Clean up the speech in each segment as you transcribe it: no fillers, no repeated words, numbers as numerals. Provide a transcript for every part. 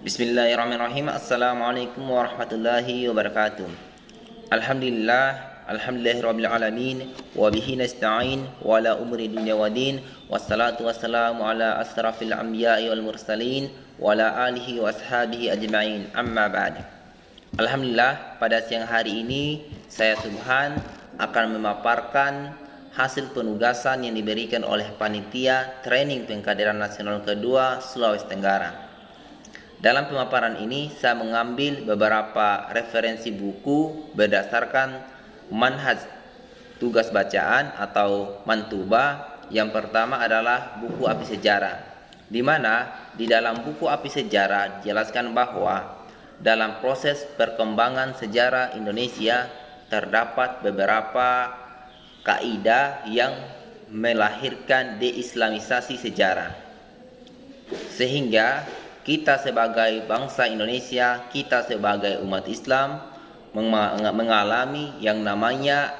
Bismillahirrahmanirrahim. Assalamualaikum warahmatullahi wabarakatuh. Alhamdulillahirabbil alamin wa bihi nasta'in wa la umuri dunya waddin wassalatu wassalamu ala asrafil anbiya'i wal mursalin wa ala alihi wa ashabihi ajma'in. Amma ba'd. Alhamdulillah, pada siang hari ini saya Subhan akan memaparkan hasil penugasan yang diberikan oleh panitia training pengkaderan nasional kedua Sulawesi Tenggara. Dalam pemaparan ini saya mengambil beberapa referensi buku berdasarkan manhaj tugas bacaan atau mantuba. Yang pertama adalah buku Api Sejarah, di mana di dalam buku Api Sejarah dijelaskan bahwa dalam proses perkembangan sejarah Indonesia terdapat beberapa kaidah yang melahirkan deislamisasi sejarah, sehingga kita sebagai bangsa Indonesia, kita sebagai umat Islam mengalami yang namanya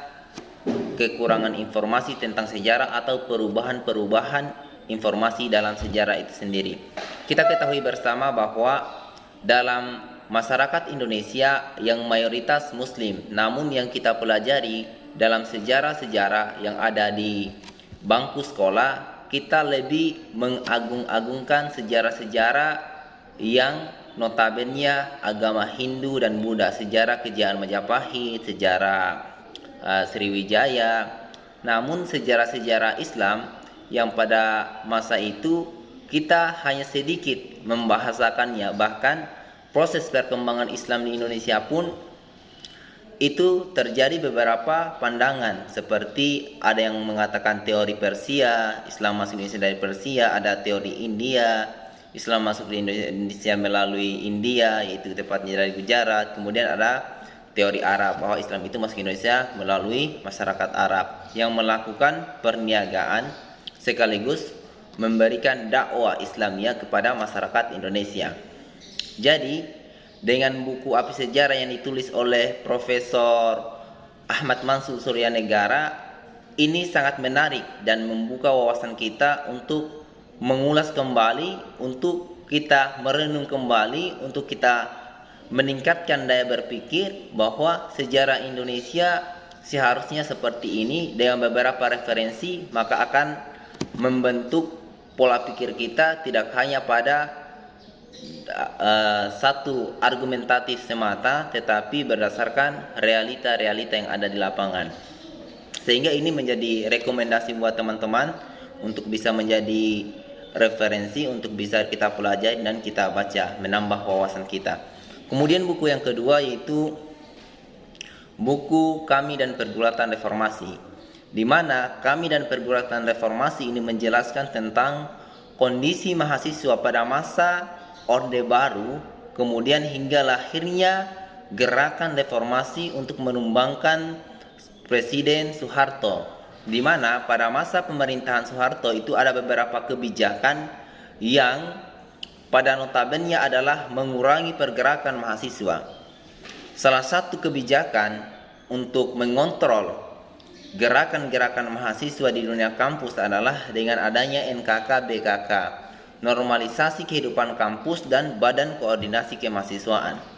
kekurangan informasi tentang sejarah atau perubahan-perubahan informasi dalam sejarah itu sendiri. Kita ketahui bersama bahwa dalam masyarakat Indonesia yang mayoritas Muslim, namun yang kita pelajari dalam sejarah-sejarah yang ada di bangku sekolah, kita lebih mengagung-agungkan sejarah-sejarah yang notabene agama Hindu dan Buddha, sejarah Kejayaan Majapahit, sejarah Sriwijaya. Namun sejarah-sejarah Islam yang pada masa itu kita hanya sedikit membahasakannya. Bahkan proses perkembangan Islam di Indonesia pun itu terjadi beberapa pandangan, seperti ada yang mengatakan teori Persia, Islam masuk Indonesia dari Persia, ada teori India, Islam masuk di Indonesia melalui India, yaitu tepatnya dari Gujarat. Kemudian ada teori Arab, bahwa Islam itu masuk Indonesia melalui masyarakat Arab yang melakukan perniagaan sekaligus memberikan dakwah Islamiyah kepada masyarakat Indonesia. Jadi dengan buku Api Sejarah yang ditulis oleh Profesor Ahmad Mansur Suryanegara, ini sangat menarik dan membuka wawasan kita untuk mengulas kembali, untuk kita merenung kembali, untuk kita meningkatkan daya berpikir bahwa sejarah Indonesia seharusnya seperti ini. Dengan beberapa referensi maka akan membentuk pola pikir kita tidak hanya pada satu argumentatif semata, tetapi berdasarkan realita-realita yang ada di lapangan. Sehingga ini menjadi rekomendasi buat teman-teman untuk bisa menjadi referensi, untuk bisa kita pelajari dan kita baca, menambah wawasan kita. Kemudian buku yang kedua yaitu buku Kami dan Pergulatan Reformasi, di mana Kami dan Pergulatan Reformasi ini menjelaskan tentang kondisi mahasiswa pada masa Orde Baru, kemudian hingga lahirnya gerakan reformasi untuk menumbangkan Presiden Soeharto, di mana pada masa pemerintahan Soeharto itu ada beberapa kebijakan yang pada notabene adalah mengurangi pergerakan mahasiswa. Salah satu kebijakan untuk mengontrol gerakan-gerakan mahasiswa di dunia kampus adalah dengan adanya NKK BKK, Normalisasi Kehidupan Kampus dan Badan Koordinasi Kemahasiswaan.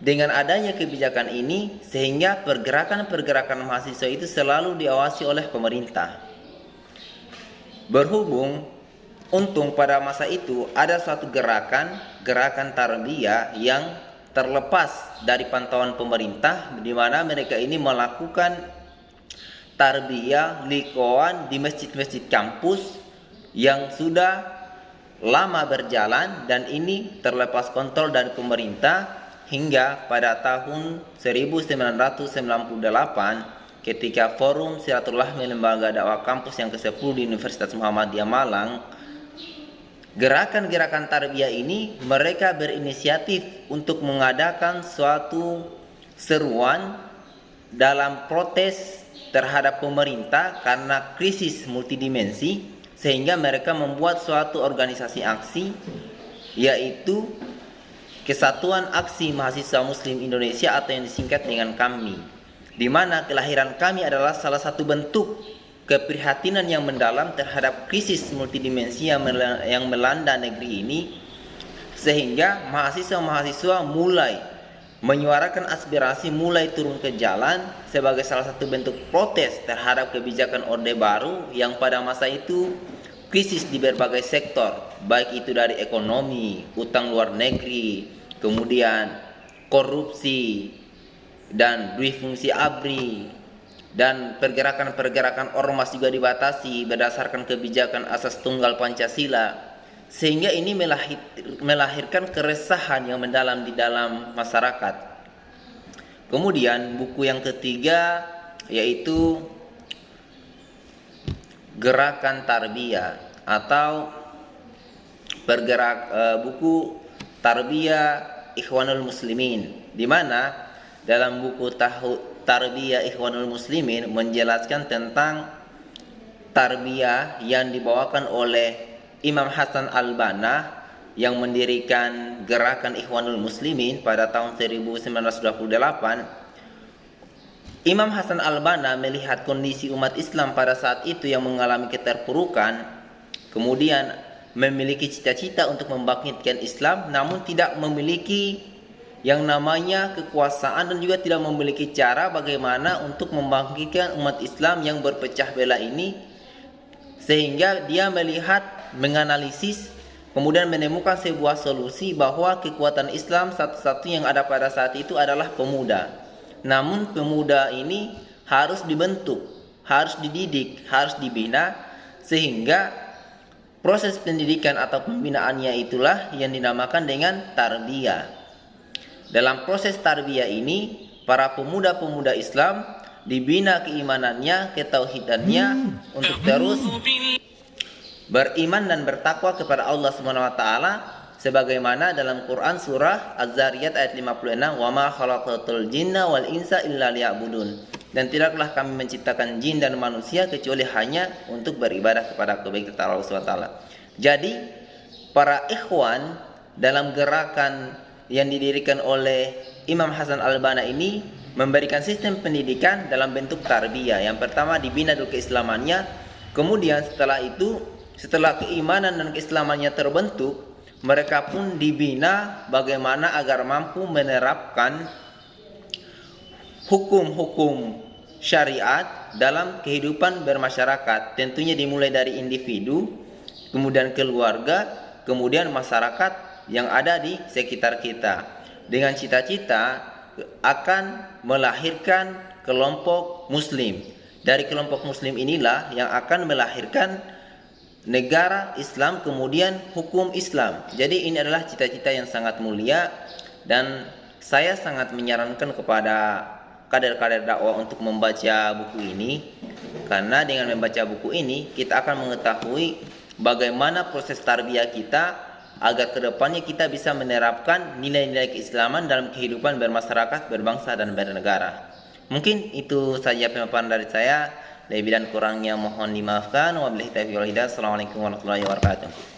Dengan adanya kebijakan ini, sehingga pergerakan-pergerakan mahasiswa itu selalu diawasi oleh pemerintah. Berhubung untung pada masa itu ada suatu gerakan tarbiyah yang terlepas dari pantauan pemerintah, di mana mereka ini melakukan tarbiyah likoan di masjid-masjid kampus yang sudah lama berjalan, dan ini terlepas kontrol dari pemerintah. Hingga pada tahun 1998 ketika Forum Silaturahmi Lembaga Dakwah Kampus yang ke-10 di Universitas Muhammadiyah Malang, gerakan-gerakan tarbiyah ini mereka berinisiatif untuk mengadakan suatu seruan dalam protes terhadap pemerintah karena krisis multidimensi, sehingga mereka membuat suatu organisasi aksi, yaitu Kesatuan Aksi Mahasiswa Muslim Indonesia atau yang disingkat dengan KAMI, di mana kelahiran KAMI adalah salah satu bentuk keprihatinan yang mendalam terhadap krisis multidimensi yang melanda negeri ini, sehingga mahasiswa-mahasiswa mulai menyuarakan aspirasi, mulai turun ke jalan sebagai salah satu bentuk protes terhadap kebijakan Orde Baru yang pada masa itu krisis di berbagai sektor, baik itu dari ekonomi, utang luar negeri, kemudian korupsi, dan duit fungsi ABRI, dan pergerakan-pergerakan ormas juga dibatasi berdasarkan kebijakan asas tunggal Pancasila, sehingga ini melahirkan keresahan yang mendalam di dalam masyarakat. Kemudian buku yang ketiga yaitu Gerakan Tarbiyah atau buku Tarbiyah Ikhwanul Muslimin, di mana dalam buku Tarbiyah Ikhwanul Muslimin menjelaskan tentang tarbiyah yang dibawakan oleh Imam Hasan Al-Banna yang mendirikan Gerakan Ikhwanul Muslimin pada tahun 1928. Imam Hasan Al-Banna melihat kondisi umat Islam pada saat itu yang mengalami keterpurukan, kemudian memiliki cita-cita untuk membangkitkan Islam, namun tidak memiliki yang namanya kekuasaan dan juga tidak memiliki cara bagaimana untuk membangkitkan umat Islam yang berpecah belah ini, sehingga dia melihat, menganalisis, kemudian menemukan sebuah solusi bahwa kekuatan Islam satu-satu yang ada pada saat itu adalah pemuda. Namun pemuda ini harus dibentuk, harus dididik, harus dibina, sehingga proses pendidikan atau pembinaannya itulah yang dinamakan dengan tarbiyah. Dalam proses tarbiyah ini, para pemuda-pemuda Islam dibina keimanannya, ketauhidannya untuk terus beriman dan bertakwa kepada Allah SWT, sebagaimana dalam Quran surah Az-Zariyat ayat 56, "Wa ma khalaqatul jinna wal insa illa liya'budun." Dan tidaklah kami menciptakan jin dan manusia kecuali hanya untuk beribadah kepada kebaikan Allah SWT. Jadi para ikhwan dalam gerakan yang didirikan oleh Imam Hasan Al-Banna ini memberikan sistem pendidikan dalam bentuk tarbiyah. Yang pertama dibina dulu keislamannya, kemudian setelah itu, setelah keimanan dan keislamannya terbentuk, mereka pun dibina bagaimana agar mampu menerapkan hukum-hukum syariat dalam kehidupan bermasyarakat. Tentunya dimulai dari individu, kemudian keluarga, kemudian masyarakat yang ada di sekitar kita, dengan cita-cita akan melahirkan kelompok muslim. Dari kelompok muslim inilah yang akan melahirkan negara Islam, kemudian hukum Islam. Jadi ini adalah cita-cita yang sangat mulia, dan saya sangat menyarankan kepada kader-kader dakwah untuk membaca buku ini, karena dengan membaca buku ini kita akan mengetahui bagaimana proses tarbiyah kita agar kedepannya kita bisa menerapkan nilai-nilai keislaman dalam kehidupan bermasyarakat, berbangsa, dan bernegara. Mungkin itu saja pemaparan dari saya. Lebih dan kurangnya mohon dimaafkan. Wabillahi taufiq wal hidayah. Assalamualaikum warahmatullahi wabarakatuh.